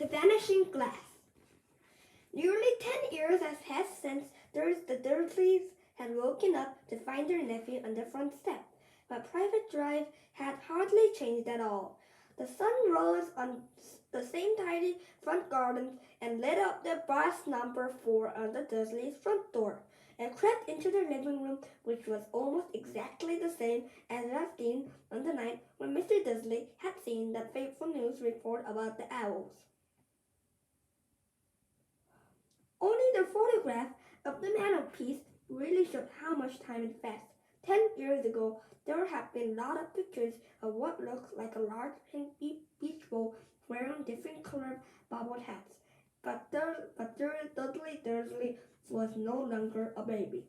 The Vanishing Glass. Nearly 10 years has passed since the Dursleys had woken up to find their nephew on the front step, but Private Drive had hardly changed at all. The sun rose on the same tidy front garden and lit up the brass number 4 on the Dursleys' front door, and crept into their living room, which was almost exactly the same as it had been on the night when Mr. Dursley had seen that fateful news report about the owls. Only the photograph of the mantelpiece really showed how much time had passed. 10 years ago, there had been a lot of pictures of what looked like a large pink beach ball wearing different colored bobble hats. But Dudley Dursley was no longer a baby.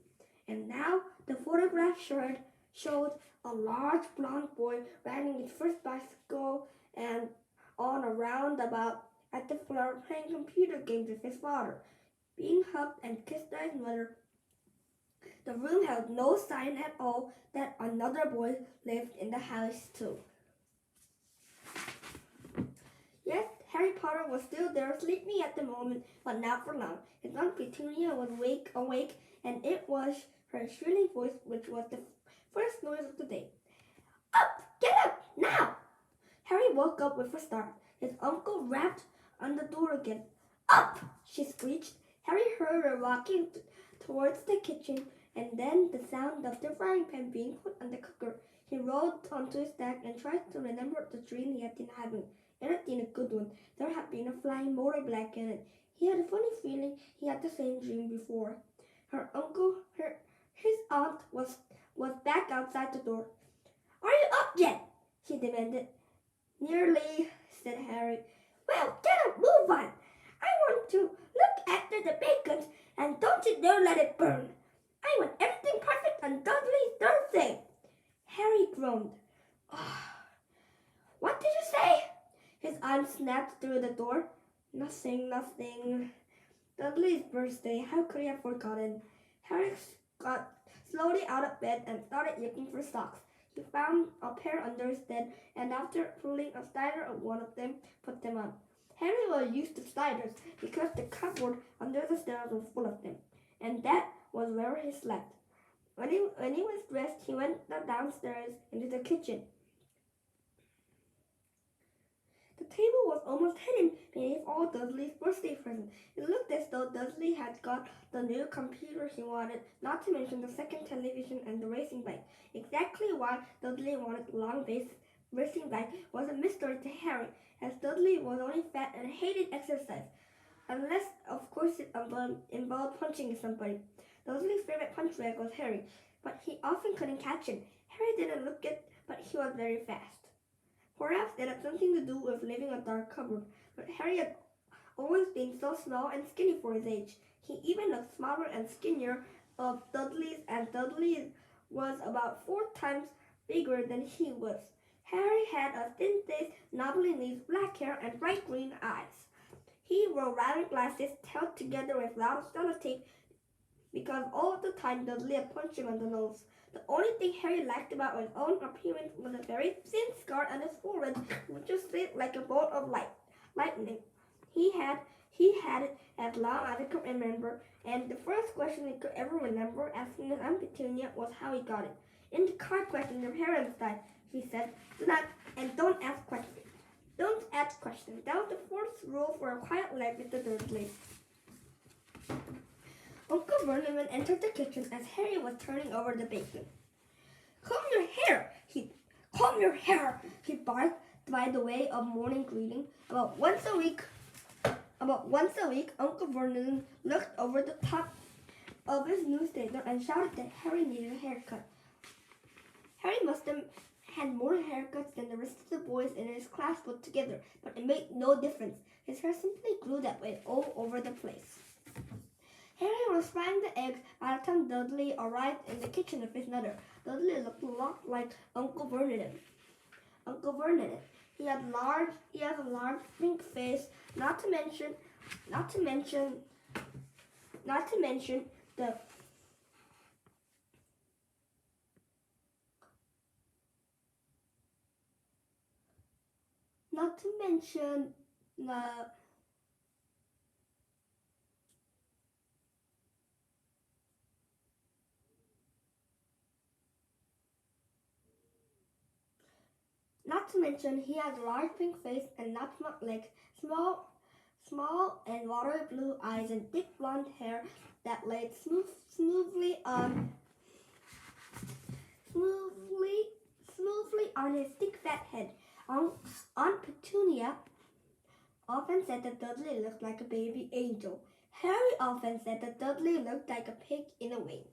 And now the photograph showed a large blond boy riding his first bicycle and on a roundabout at the floor playing computer games with his father, being hugged and kissed by his mother. The room held no sign at all that another boy lived in the house too. Yes, Harry Potter was still there, sleeping at the moment, but not for long. His Aunt Petunia was awake, and it was her shrilling voice which was the first noise of the day. Up! Get up! Now! Harry woke up with a start. His uncle rapped on the door again. Up! She screeched. Harry heard her walking towards the kitchen, and then the sound of the frying pan being put on the cooker. He rolled onto his back and tried to remember the dream he had been having. It had been a good one. There had been a flying motorbike in it. He had a funny feeling he had the same dream before. His aunt was back outside the door. Are you up yet? She demanded. Nearly, said Harry. Well, get up, move on. I want to look after the bacon, and don't you dare let it burn. I want everything perfect on Dudley's birthday. Harry groaned. Oh, what did you say? His aunt snapped through the door. Nothing. Dudley's birthday, how could he have forgotten? Harry got slowly out of bed and started looking for socks. He found a pair under his bed, and after pulling a slider of one of them, put them on. Harry was used to sliders because the cupboard under the stairs was full of them, and that was where he slept. When he was dressed, he went downstairs into the kitchen. The table was almost hidden beneath all Dudley's birthday presents. It looked as though Dudley had got the new computer he wanted, not to mention the second television and the racing bike. Exactly why Dudley wanted the long racing bike was a mystery to Harry, as Dudley was only fat and hated exercise, unless, of course, it involved punching somebody. Dudley's favorite punch bag was Harry, but he often couldn't catch him. Harry didn't look it, but he was very fast. Perhaps it had something to do with living in a dark cupboard, but Harry had always been so small and skinny for his age. He even looked smaller and skinnier of Dudley's, and Dudley was about 4 times bigger than he was. Harry had a thin face, knobbly knees, black hair, and bright green eyes. He wore round glasses held together with loud sellotape because all the time Dudley had punched him on the nose. The only thing Harry liked about his own appearance was a very thin scar on his forehead, which was lit like a bolt of lightning. He had it as long as he could remember, and the first question he could ever remember asking his Aunt Petunia was how he got it. In the card question, your parents died, he said. Don't ask questions. Don't ask questions. That was the fourth rule for a quiet life with the Dursleys. Uncle Vernon entered the kitchen as Harry was turning over the bacon. Comb your hair, he barked by the way of morning greeting. About once a week, Uncle Vernon looked over the top of his newspaper and shouted that Harry needed a haircut. Harry must have had more haircuts than the rest of the boys in his class put together, but it made no difference. His hair simply grew that way all over the place. Harry was frying the eggs by the time Dudley arrived in the kitchen with his mother. Dudley looked a lot like Uncle Vernon. He has a large pink face, not to mention Not to mention, he has a large pink face and not small legs, small and watery blue eyes, and thick blonde hair that laid smoothly on his thick fat head. Aunt Petunia often said that Dudley looked like a baby angel. Harry often said that Dudley looked like a pig in a wing.